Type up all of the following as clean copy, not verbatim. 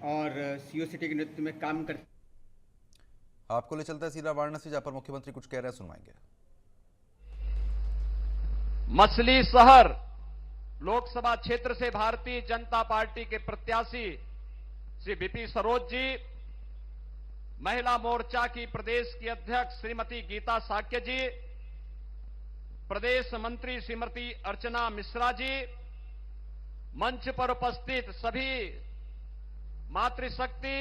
और CO city के नेतृत्व में काम कर। आपको ले चलता है सीधा वाराणसी, जहां पर मुख्यमंत्री कुछ कह रहे हैं, सुनवाएंगे। मछली शहर लोकसभा क्षेत्र से भारतीय जनता पार्टी के प्रत्याशी श्री बीपी सरोज जी, महिला मोर्चा की प्रदेश की अध्यक्ष श्रीमती गीता साक्य जी, प्रदेश मंत्री श्रीमती अर्चना मिश्रा जी, मंच पर उपस्थित सभी मातृशक्ति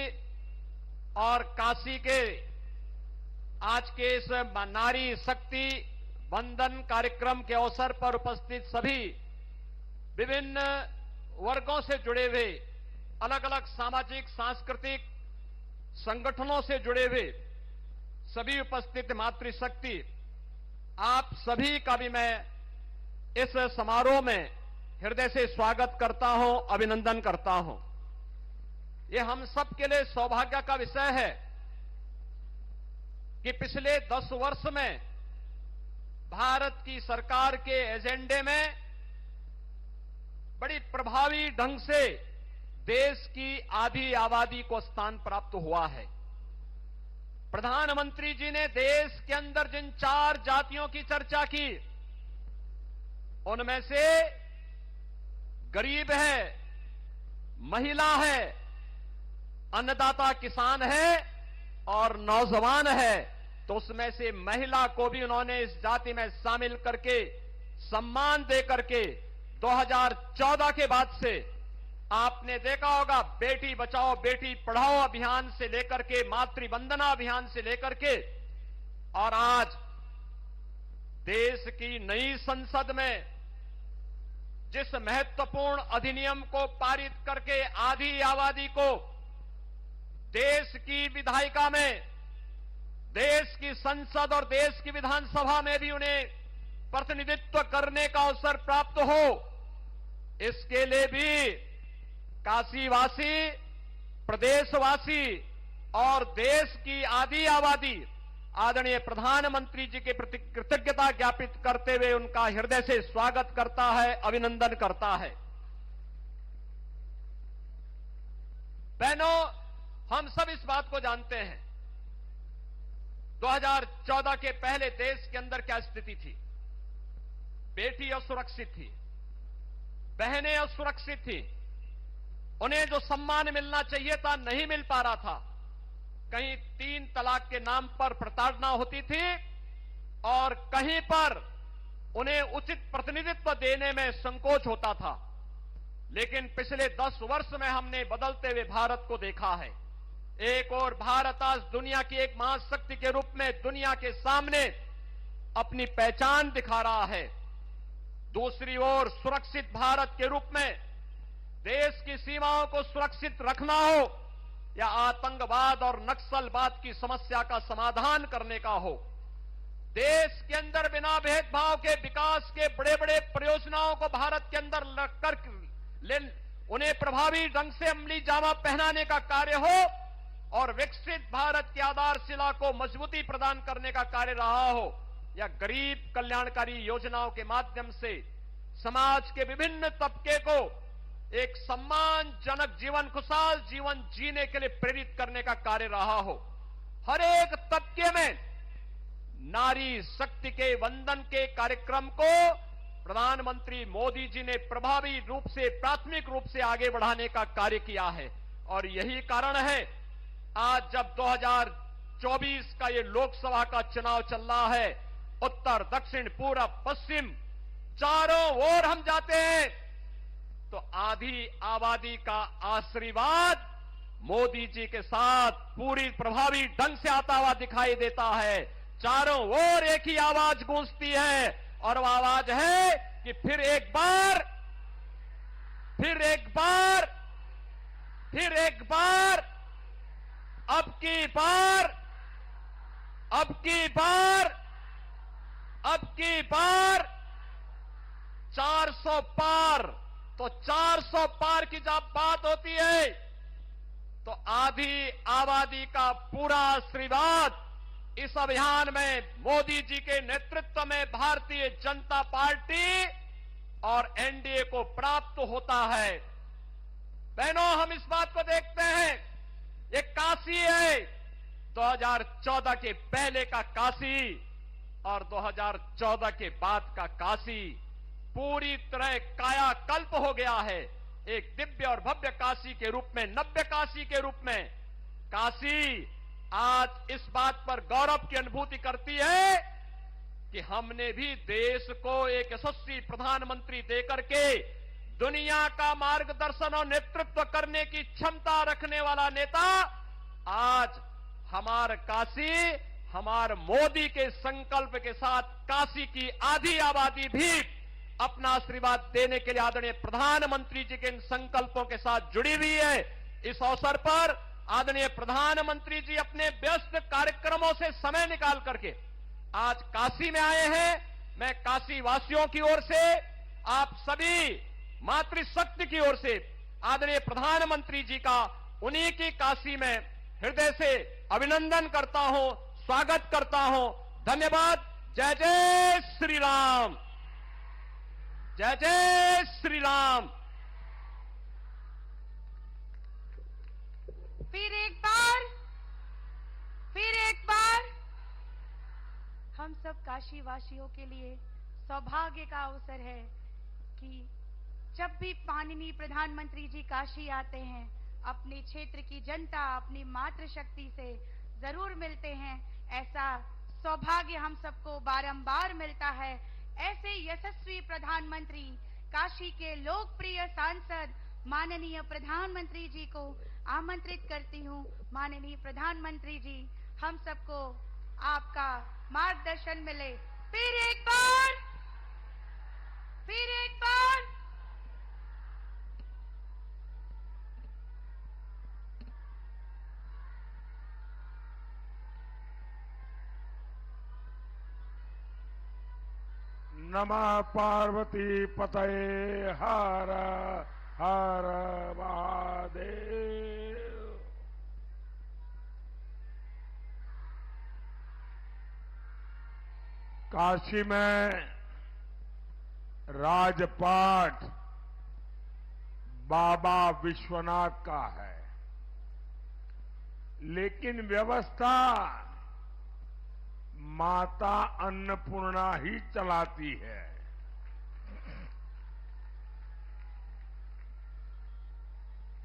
और काशी के आज के इस नारी शक्ति वंदन कार्यक्रम के अवसर पर उपस्थित सभी विभिन्न वर्गों से जुड़े हुए, अलग अलग सामाजिक सांस्कृतिक संगठनों से जुड़े हुए सभी उपस्थित मातृशक्ति, आप सभी का भी मैं इस समारोह में हृदय से स्वागत करता हूं, अभिनंदन करता हूं। ये हम सब के लिए सौभाग्य का विषय है कि पिछले 10 वर्ष में भारत की सरकार के एजेंडे में बड़ी प्रभावी ढंग से देश की आधी आबादी को स्थान प्राप्त हुआ है। प्रधानमंत्री जी ने देश के अंदर जिन 4 जातियों की चर्चा की, उनमें से गरीब है, महिला है, अन्नदाता किसान है और नौजवान है, तो उसमें से महिला को भी उन्होंने इस जाति में शामिल करके सम्मान दे करके 2014 के बाद से आपने देखा होगा, बेटी बचाओ बेटी पढ़ाओ अभियान से लेकर के मातृ वंदना अभियान से लेकर के, और आज देश की नई संसद में जिस महत्वपूर्ण अधिनियम को पारित करके आधी आबादी को देश की विधायिका में, देश की संसद और देश की विधानसभा में भी उन्हें प्रतिनिधित्व करने का अवसर प्राप्त हो, इसके लिए भी काशीवासी, प्रदेशवासी और देश की आधी आबादी आदरणीय प्रधानमंत्री जी के प्रति कृतज्ञता ज्ञापित करते हुए उनका हृदय से स्वागत करता है, अभिनंदन करता है। बहनों, हम सब इस बात को जानते हैं, 2014 के पहले देश के अंदर क्या स्थिति थी। बेटी असुरक्षित थी, बहनें असुरक्षित थी, उन्हें जो सम्मान मिलना चाहिए था नहीं मिल पा रहा था। कहीं 3 तलाक के नाम पर प्रताड़ना होती थी और कहीं पर उन्हें उचित प्रतिनिधित्व देने में संकोच होता था। लेकिन पिछले 10 वर्ष में हमने बदलते हुए भारत को देखा है। एक और भारत आज दुनिया की एक महाशक्ति के रूप में दुनिया के सामने अपनी पहचान दिखा रहा है। दूसरी ओर सुरक्षित भारत के रूप में देश की सीमाओं को सुरक्षित रखना हो या आतंकवाद और नक्सलवाद की समस्या का समाधान करने का हो, देश के अंदर बिना भेदभाव के विकास के बड़े बड़े परियोजनाओं को भारत के अंदर कर उन्हें प्रभावी ढंग से अमली जामा पहनाने का कार्य हो और विकसित भारत की आधारशिला को मजबूती प्रदान करने का कार्य रहा हो, या गरीब कल्याणकारी योजनाओं के माध्यम से समाज के विभिन्न तबके को एक सम्मानजनक जीवन, खुशहाल जीवन जीने के लिए प्रेरित करने का कार्य रहा हो। हर एक तबके में नारी शक्ति के वंदन के कार्यक्रम को प्रधानमंत्री मोदी जी ने प्रभावी रूप से, प्राथमिक रूप से आगे बढ़ाने का कार्य किया है। और यही कारण है आज जब 2024 का ये लोकसभा का चुनाव चल रहा है, उत्तर, दक्षिण, पूरब, पश्चिम चारों ओर हम जाते हैं तो आधी आबादी का आशीर्वाद मोदी जी के साथ पूरी प्रभावी ढंग से आता हुआ दिखाई देता है। चारों ओर एक ही आवाज गूंजती है और वह आवाज है कि फिर एक बार, फिर एक बार, फिर एक बार, अब की बार, अब की बार, अब की बार 400 पार। तो 400 पार की जब बात होती है तो आधी आबादी का पूरा आशीर्वाद इस अभियान में मोदी जी के नेतृत्व में भारतीय जनता पार्टी और एनडीए को प्राप्त होता है। बहनों, हम इस बात को देखते हैं काशी है 2014 के पहले का काशी और 2014 के बाद का काशी पूरी तरह कायाकल्प हो गया है। एक दिव्य और भव्य काशी के रूप में, नव्य काशी के रूप में काशी आज इस बात पर गौरव की अनुभूति करती है कि हमने भी देश को एक यशस्वी प्रधानमंत्री देकर के दुनिया का मार्गदर्शन और नेतृत्व करने की क्षमता रखने वाला नेता आज हमार काशी, हमार मोदी के संकल्प के साथ काशी की आधी आबादी भी अपना आशीर्वाद देने के लिए आदरणीय प्रधानमंत्री जी के इन संकल्पों के साथ जुड़ी हुई है। इस अवसर पर आदरणीय प्रधानमंत्री जी अपने व्यस्त कार्यक्रमों से समय निकाल करके आज काशी में आए हैं। मैं काशी वासियों की ओर से, आप सभी मातृशक्ति की ओर से आदरणीय प्रधानमंत्री जी का उन्हीं की काशी में हृदय से अभिनंदन करता हूं, स्वागत करता हूं। धन्यवाद। जय जय श्री राम, जय जय श्री राम। फिर एक बार हम सब काशी वासियों के लिए सौभाग्य का अवसर है कि जब भी माननीय प्रधानमंत्री जी काशी आते हैं, अपने क्षेत्र की जनता, अपनी मातृशक्ति से जरूर मिलते हैं। ऐसा सौभाग्य हम सबको बारंबार मिलता है। ऐसे यशस्वी प्रधानमंत्री, काशी के लोकप्रिय सांसद माननीय प्रधानमंत्री जी को आमंत्रित करती हूँ। माननीय प्रधानमंत्री जी, हम सबको आपका मार्गदर्शन मिले। फिर एक बार नमः पार्वती पतये हर हर महादेव। काशी में राजपाट बाबा विश्वनाथ का है, लेकिन व्यवस्था माता अन्नपूर्णा ही चलाती है।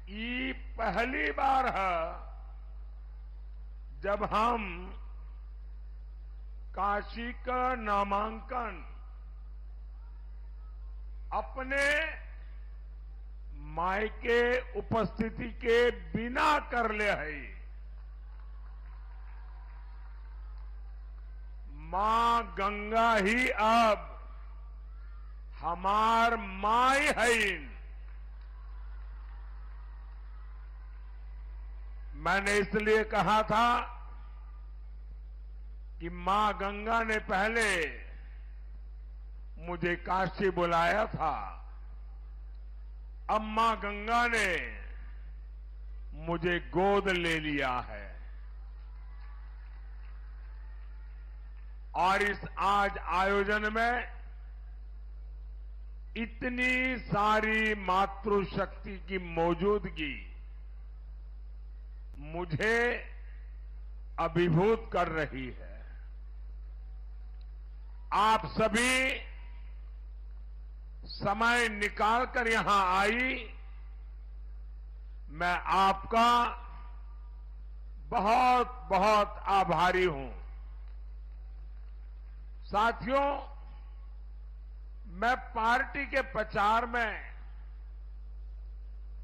ये पहली बार है जब हम काशी का नामांकन अपने मायके उपस्थिति के बिना कर ले है। मां गंगा ही अब हमार माई है। मैंने इसलिए कहा था कि मां गंगा ने पहले मुझे काशी बुलाया था, अब मां गंगा ने मुझे गोद ले लिया है। और इस आज आयोजन में इतनी सारी मातृशक्ति की मौजूदगी मुझे अभिभूत कर रही है। आप सभी समय निकालकर यहां आई, मैं आपका बहुत बहुत आभारी हूं। साथियों, मैं पार्टी के प्रचार में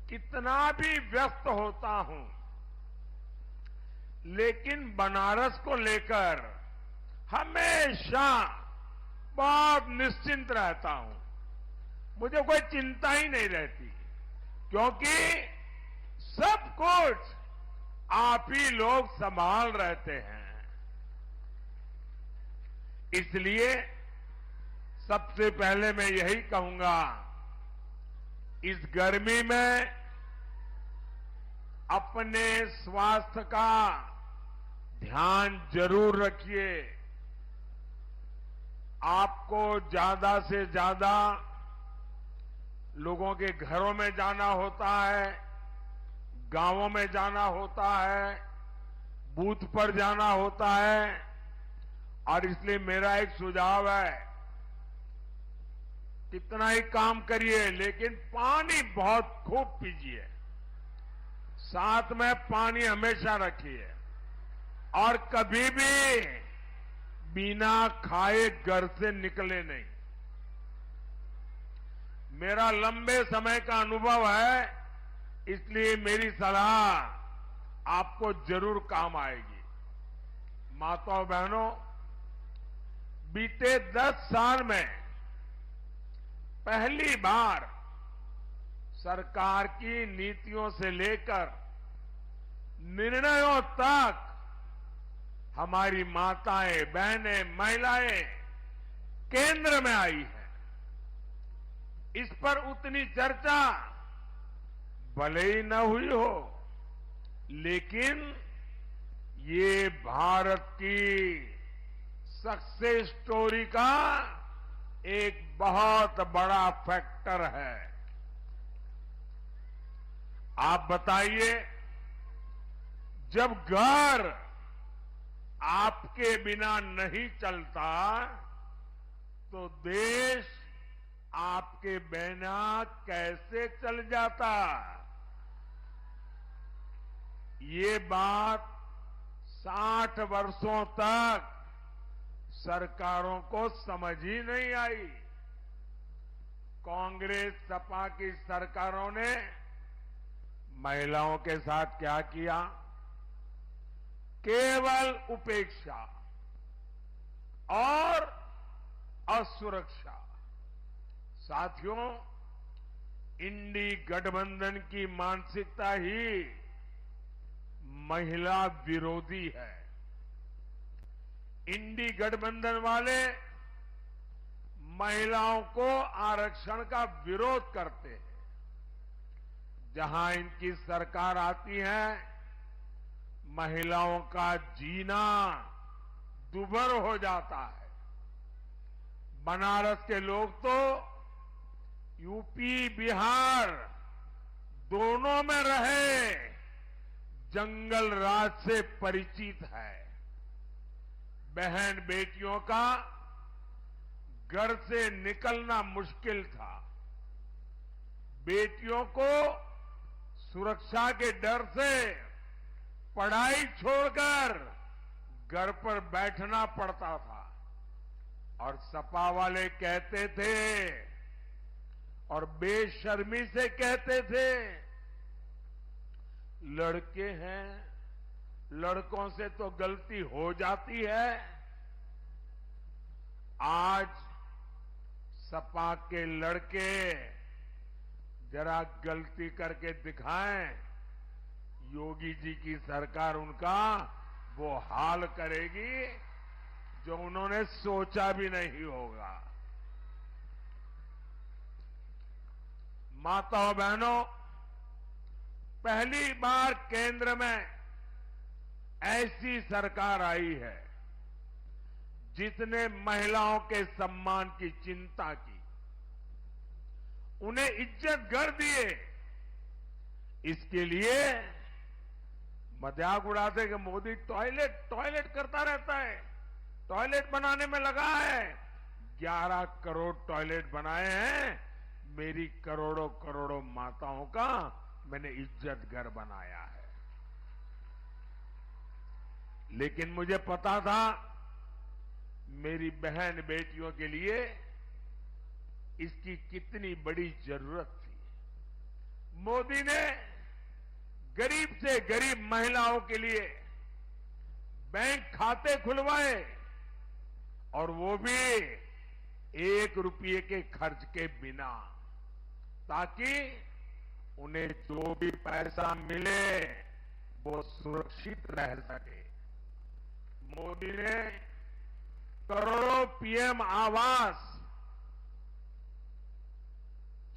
कितना भी व्यस्त होता हूं, लेकिन बनारस को लेकर हमेशा बहुत निश्चिंत रहता हूं। मुझे कोई चिंता ही नहीं रहती, क्योंकि सब कुछ आप ही लोग संभाल रहते हैं। इसलिए सबसे पहले मैं यही कहूंगा, इस गर्मी में अपने स्वास्थ्य का ध्यान जरूर रखिए। आपको ज्यादा से ज्यादा लोगों के घरों में जाना होता है, गांवों में जाना होता है, बूथ पर जाना होता है और इसलिए मेरा एक सुझाव है, कितना ही काम करिए लेकिन पानी बहुत खूब पीजिए, साथ में पानी हमेशा रखिए और कभी भी बिना खाए घर से निकले नहीं। मेरा लंबे समय का अनुभव है, इसलिए मेरी सलाह आपको जरूर काम आएगी। माताओं बहनों, बीते 10 साल में पहली बार सरकार की नीतियों से लेकर निर्णयों तक हमारी माताएं, बहनें, महिलाएं केंद्र में आई है। इस पर उतनी चर्चा भले ही न हुई हो, लेकिन ये भारत की सक्सेस स्टोरी का एक बहुत बड़ा फैक्टर है। आप बताइए, जब घर आपके बिना नहीं चलता तो देश आपके बिना कैसे चल जाता? ये बात 60 वर्षों तक सरकारों को समझ ही नहीं आई। कांग्रेस सपा की सरकारों ने महिलाओं के साथ क्या किया? केवल उपेक्षा और असुरक्षा। साथियों, इंडी गठबंधन की मानसिकता ही महिला विरोधी है। इंडी गठबंधन वाले महिलाओं को आरक्षण का विरोध करते हैं। जहां इनकी सरकार आती है, महिलाओं का जीना दुभर हो जाता है। बनारस के लोग तो यूपी, बिहार दोनों में रहे जंगल राज से परिचित है। बहन बेटियों का घर से निकलना मुश्किल था। बेटियों को सुरक्षा के डर से पढ़ाई छोड़कर घर पर बैठना पड़ता था। और सपा वाले कहते थे और बेशर्मी से कहते थे, लड़के हैं, लड़कों से तो गलती हो जाती है। आज सपा के लड़के जरा गलती करके दिखाएं, योगी जी की सरकार उनका वो हाल करेगी जो उन्होंने सोचा भी नहीं होगा। माताओं बहनों, पहली बार केंद्र में ऐसी सरकार आई है जिसने महिलाओं के सम्मान की चिंता की, उन्हें इज्जत घर दिए। इसके लिए मजाक उड़ाते कि मोदी टॉयलेट करता रहता है, टॉयलेट बनाने में लगा है। 11 करोड़ टॉयलेट बनाए हैं। मेरी करोड़ों करोड़ों माताओं का मैंने इज्जत घर बनाया है। लेकिन मुझे पता था मेरी बहन बेटियों के लिए इसकी कितनी बड़ी जरूरत थी। मोदी ने गरीब से गरीब महिलाओं के लिए बैंक खाते खुलवाए और वो भी 1 रुपये के खर्च के बिना, ताकि उन्हें जो भी पैसा मिले वो सुरक्षित रह सके। मोदी ने करोड़ों पीएम आवास,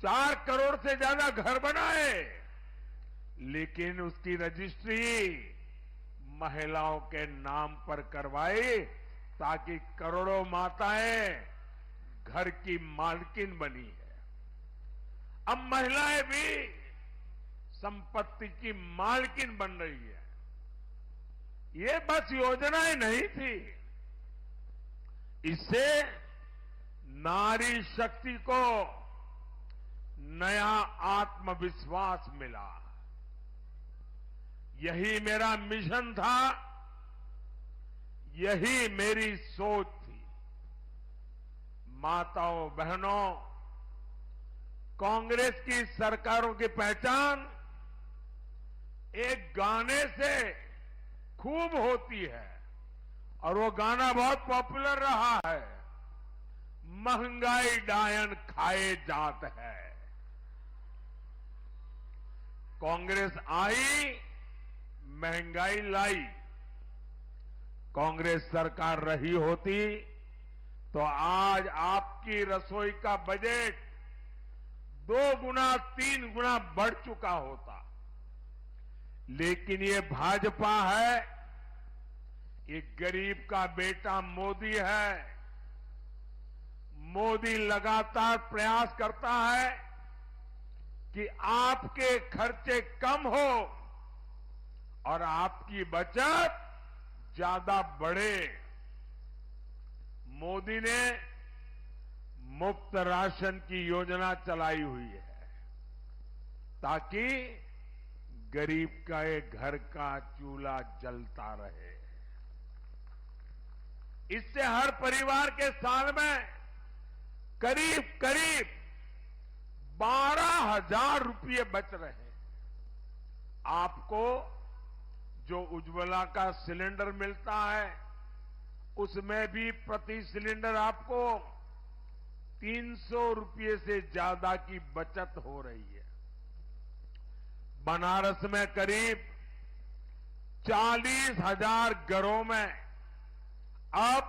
4 करोड़ से ज्यादा घर बनाए, लेकिन उसकी रजिस्ट्री महिलाओं के नाम पर करवाई ताकि करोड़ों माताएं घर की मालकिन बनी है। अब महिलाएं भी संपत्ति की मालकिन बन रही है। ये बस योजनाएं नहीं थी, इससे नारी शक्ति को नया आत्मविश्वास मिला। यही मेरा मिशन था, यही मेरी सोच थी। माताओं बहनों, कांग्रेस की सरकारों की पहचान एक गाने से खूब होती है और वो गाना बहुत पॉपुलर रहा है, महंगाई डायन खाए जात है। कांग्रेस आई, महंगाई लाई। कांग्रेस सरकार रही होती तो आज आपकी रसोई का बजट 2 गुना 3 गुना बढ़ चुका होता। लेकिन ये भाजपा है, ये गरीब का बेटा मोदी है। मोदी लगातार प्रयास करता है कि आपके खर्चे कम हो और आपकी बचत ज्यादा बढ़े। मोदी ने मुफ्त राशन की योजना चलाई हुई है ताकि गरीब का एक घर का चूल्हा जलता रहे। इससे हर परिवार के साल में करीब करीब 12,000 रुपये बच रहे हैं। आपको जो उज्ज्वला का सिलेंडर मिलता है उसमें भी प्रति सिलेंडर आपको 300 रुपये से ज्यादा की बचत हो रही है। बनारस में करीब 40,000 घरों में अब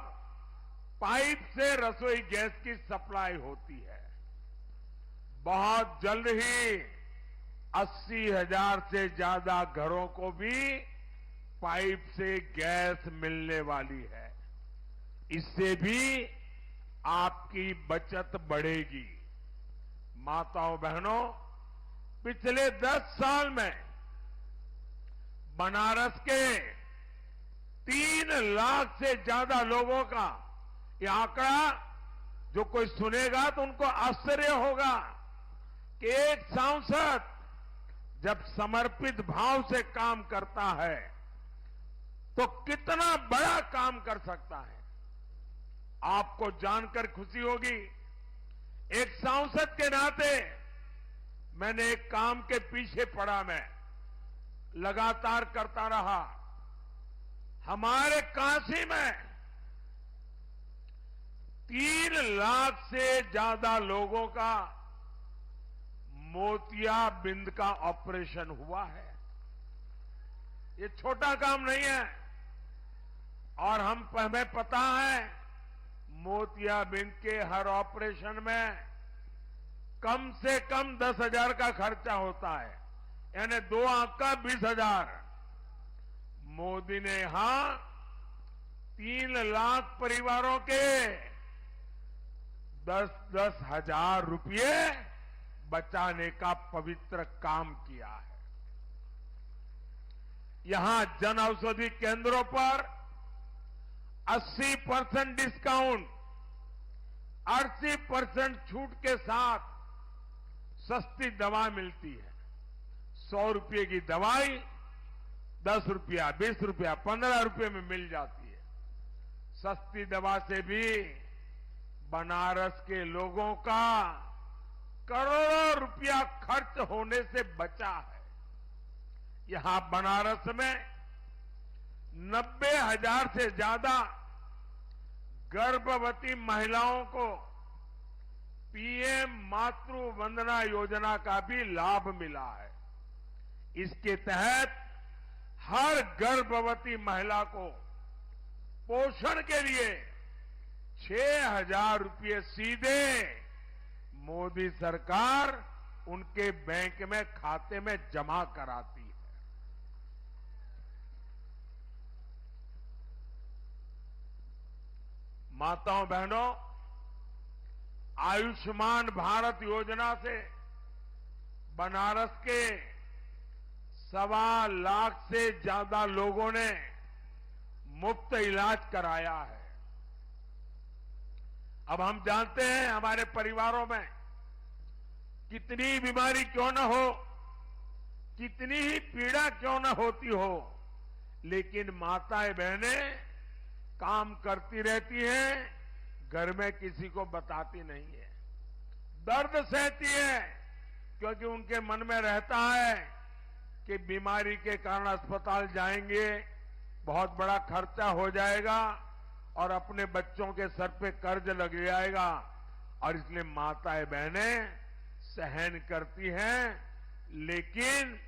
पाइप से रसोई गैस की सप्लाई होती है। बहुत जल्द ही 80,000 से ज्यादा घरों को भी पाइप से गैस मिलने वाली है। इससे भी आपकी बचत बढ़ेगी। माताओं बहनों, पिछले 10 साल में बनारस के 3 लाख से ज्यादा लोगों का ये आंकड़ा जो कोई सुनेगा तो उनको आश्चर्य होगा कि एक सांसद जब समर्पित भाव से काम करता है तो कितना बड़ा काम कर सकता है। आपको जानकर खुशी होगी, एक सांसद के नाते मैंने एक काम के पीछे पड़ा, मैं लगातार करता रहा। हमारे काशी में 3 लाख से ज्यादा लोगों का मोतियाबिंद का ऑपरेशन हुआ है। ये छोटा काम नहीं है और हमें पता है मोतियाबिंद के हर ऑपरेशन में कम से कम 10,000 का खर्चा होता है, यानी 2 आंख का 20,000। मोदी ने यहां 3 लाख परिवारों के 10-10 हजार रुपये बचाने का पवित्र काम किया है। यहां जन औषधि केंद्रों पर 80% डिस्काउंट, 80% छूट के साथ सस्ती दवा मिलती है। 100 रुपये की दवाई 10 रुपया, 20 रुपया, 15 रुपये में मिल जाती है। सस्ती दवा से भी बनारस के लोगों का करोड़ों रुपया खर्च होने से बचा है। यहां बनारस में 90,000 से ज्यादा गर्भवती महिलाओं को पीएम मातृ वंदना योजना का भी लाभ मिला है। इसके तहत हर गर्भवती महिला को पोषण के लिए 6,000 रुपये सीधे मोदी सरकार उनके बैंक में खाते में जमा कराती है। माताओं बहनों, आयुष्मान भारत योजना से बनारस के 1.25 लाख से ज्यादा लोगों ने मुफ्त इलाज कराया है। अब हम जानते हैं हमारे परिवारों में कितनी बीमारी क्यों न हो, कितनी ही पीड़ा क्यों न होती हो, लेकिन माताएं बहनें काम करती रहती हैं, घर में किसी को बताती नहीं है, दर्द सहती है, क्योंकि उनके मन में रहता है कि बीमारी के कारण अस्पताल जाएंगे, बहुत बड़ा खर्चा हो जाएगा और अपने बच्चों के सर पे कर्ज लग जाएगा, और इसलिए माताएं बहनें सहन करती हैं, लेकिन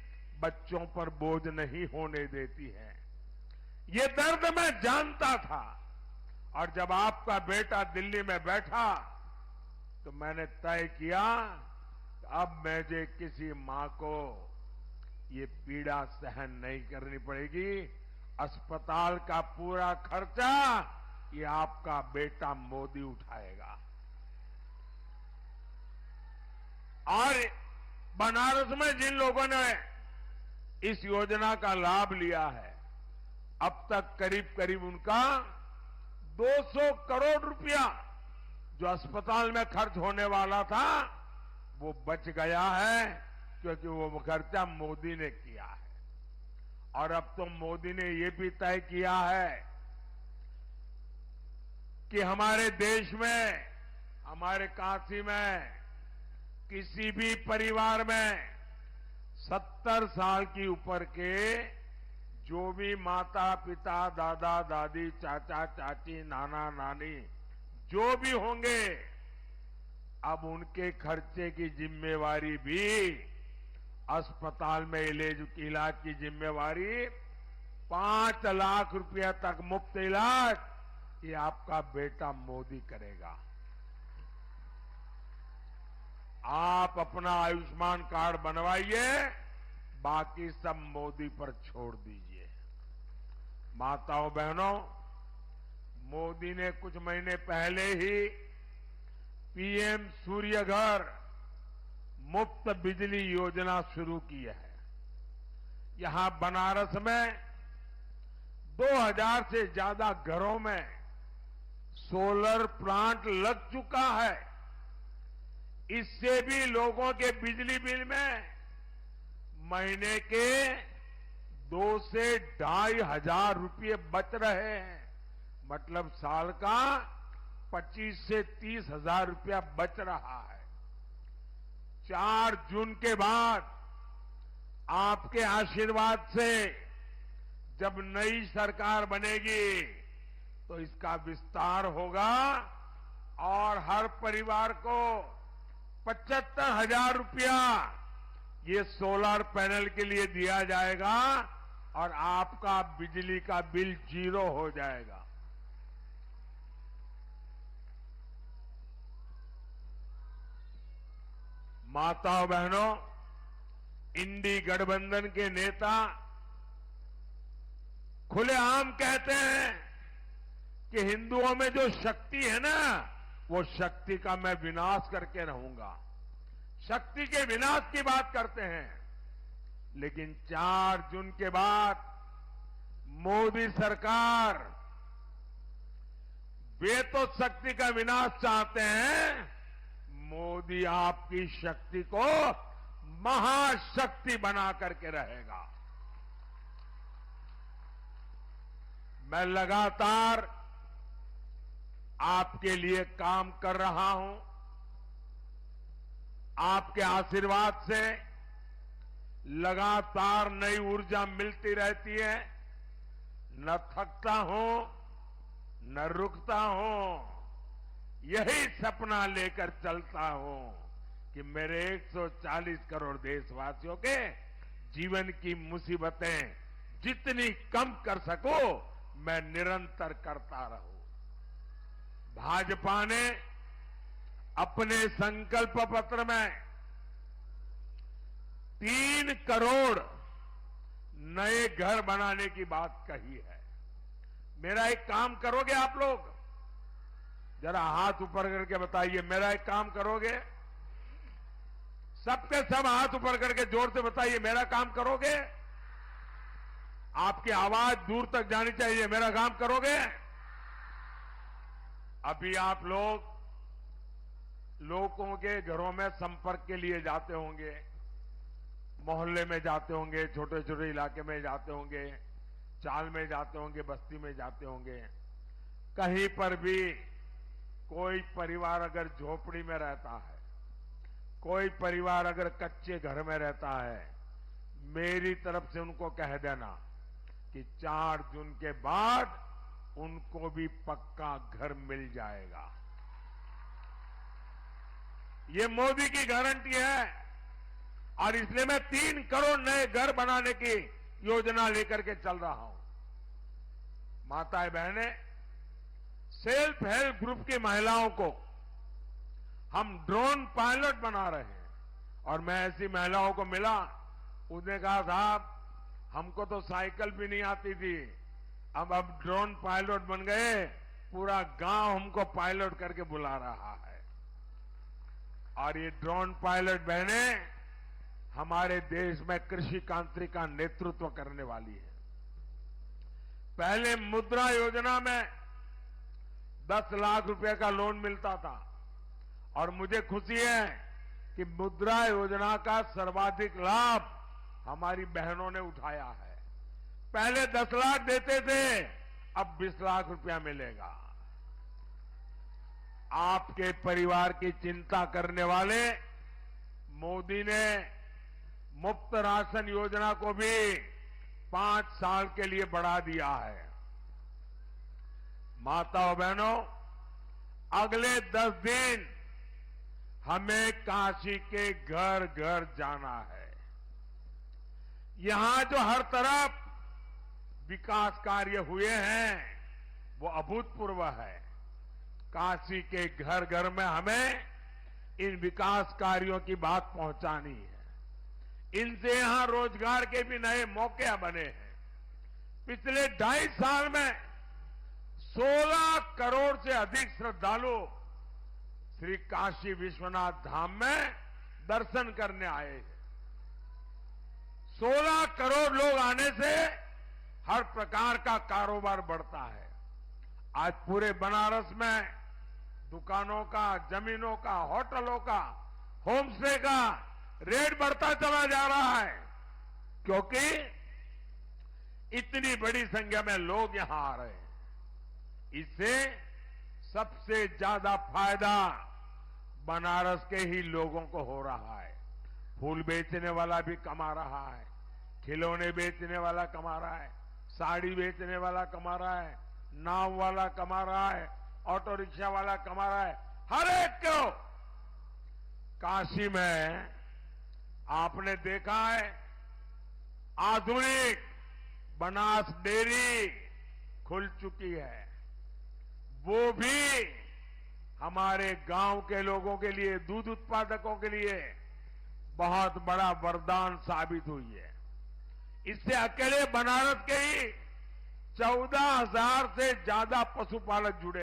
बच्चों पर बोझ नहीं होने देती हैं। ये दर्द मैं जानता था, और जब आपका बेटा दिल्ली में बैठा तो मैंने तय किया कि अब मुझे किसी मां को ये पीड़ा सहन नहीं करनी पड़ेगी। अस्पताल का पूरा खर्चा ये आपका बेटा मोदी उठाएगा। और बनारस में जिन लोगों ने इस योजना का लाभ लिया है, अब तक करीब करीब उनका 200 करोड़ रुपया जो अस्पताल में खर्च होने वाला था वो बच गया है, क्योंकि वो खर्चा मोदी ने किया है। और अब तो मोदी ने ये भी तय किया है कि हमारे देश में, हमारे काशी में किसी भी परिवार में 70 साल की ऊपर के जो भी माता पिता, दादा दादी, चाचा चाची, नाना नानी जो भी होंगे, अब उनके खर्चे की जिम्मेवारी भी, अस्पताल में इलाज की जिम्मेवारी 5 लाख रुपया तक मुफ्त इलाज, ये आपका बेटा मोदी करेगा। आप अपना आयुष्मान कार्ड बनवाइए, बाकी सब मोदी पर छोड़ दीजिए। माताओं बहनों, मोदी ने कुछ महीने पहले ही पीएम सूर्य घर मुफ्त बिजली योजना शुरू की है। यहां बनारस में 2000 से ज्यादा घरों में सोलर प्लांट लग चुका है। इससे भी लोगों के बिजली बिल में महीने के 2 से 2,500 रुपये बच रहे हैं। मतलब साल का 25 से 30 हजार रुपया बच रहा है। 4 जून के बाद आपके आशीर्वाद से जब नई सरकार बनेगी तो इसका विस्तार होगा और हर परिवार को 75,000 रुपया ये सोलर पैनल के लिए दिया जाएगा और आपका बिजली का बिल 0 हो जाएगा। माताओं बहनों, इंडी गठबंधन के नेता खुलेआम कहते हैं कि हिंदुओं में जो शक्ति है ना, वो शक्ति का मैं विनाश करके रहूंगा। शक्ति के विनाश की बात करते हैं, लेकिन 4 जून के बाद मोदी सरकार, वे तो शक्ति का विनाश चाहते हैं, मोदी आपकी शक्ति को महाशक्ति बना करके रहेगा। मैं लगातार आपके लिए काम कर रहा हूं। आपके आशीर्वाद से लगातार नई ऊर्जा मिलती रहती है। न थकता हूं, न रुकता हूं। यही सपना लेकर चलता हूं कि मेरे 140 करोड़ देशवासियों के जीवन की मुसीबतें जितनी कम कर सको, मैं निरंतर करता रहूं। भाजपा ने अपने संकल्प पत्र में 3 करोड़ नए घर बनाने की बात कही है। मेरा एक काम करोगे आप लोग? जरा हाथ ऊपर करके बताइए, मेरा एक काम करोगे? सबके सब हाथ ऊपर करके जोर से बताइए, मेरा काम करोगे? आपकी आवाज दूर तक जानी चाहिए। मेरा काम करोगे? अभी आप लोगों के घरों में संपर्क के लिए जाते होंगे, मोहल्ले में जाते होंगे, छोटे छोटे इलाके में जाते होंगे, चाल में जाते होंगे, बस्ती में जाते होंगे। कहीं पर भी कोई परिवार अगर झोपड़ी में रहता है, कोई परिवार अगर कच्चे घर में रहता है, मेरी तरफ से उनको कह देना कि 4 जून के बाद उनको भी पक्का घर मिल जाएगा। ये मोदी की गारंटी है और इसलिए मैं 3 करोड़ नए घर बनाने की योजना लेकर के चल रहा हूं। माताएं बहनें, सेल्फ हेल्प ग्रुप की महिलाओं को हम ड्रोन पायलट बना रहे हैं। और मैं ऐसी महिलाओं को मिला, उसने कहा साहब हमको तो साइकिल भी नहीं आती थी, अब ड्रोन पायलट बन गए, पूरा गांव हमको पायलट करके बुला रहा है। और ये ड्रोन पायलट बहनें हमारे देश में कृषि क्रांति का नेतृत्व करने वाली है। पहले मुद्रा योजना में 10 लाख रुपए का लोन मिलता था और मुझे खुशी है कि मुद्रा योजना का सर्वाधिक लाभ हमारी बहनों ने उठाया है। पहले 10 लाख देते थे, अब 20 लाख रुपया मिलेगा। आपके परिवार की चिंता करने वाले मोदी ने मुफ्त राशन योजना को भी 5 साल के लिए बढ़ा दिया है। माताओं बहनों, अगले 10 दिन हमें काशी के घर घर जाना है। यहां जो हर तरफ विकास कार्य हुए हैं वो अभूतपूर्व है। काशी के घर घर में हमें इन विकास कार्यों की बात पहुंचानी है। इनसे यहां रोजगार के भी नए मौके बने हैं। पिछले 2.5 साल में 16 करोड़ से अधिक श्रद्धालु श्री काशी विश्वनाथ धाम में दर्शन करने आए हैं। 16 करोड़ लोग आने से हर प्रकार का कारोबार बढ़ता है। आज पूरे बनारस में दुकानों का, जमीनों का, होटलों का, होमस्टे का रेट बढ़ता चला जा रहा है, क्योंकि इतनी बड़ी संख्या में लोग यहां आ रहे हैं। इससे सबसे ज्यादा फायदा बनारस के ही लोगों को हो रहा है। फूल बेचने वाला भी कमा रहा है, खिलौने बेचने वाला कमा रहा है, साड़ी बेचने वाला कमा रहा है, नाव वाला कमा रहा है, ऑटो रिक्शा वाला कमा रहा है। हर एक को काशी में आपने देखा है आधुनिक बनास डेयरी खुल चुकी है। वो भी हमारे गांव के लोगों के लिए, दूध उत्पादकों के लिए बहुत बड़ा वरदान साबित हुई है। इससे अकेले बनारस के ही 14,000 से ज्यादा पशुपालक जुड़े।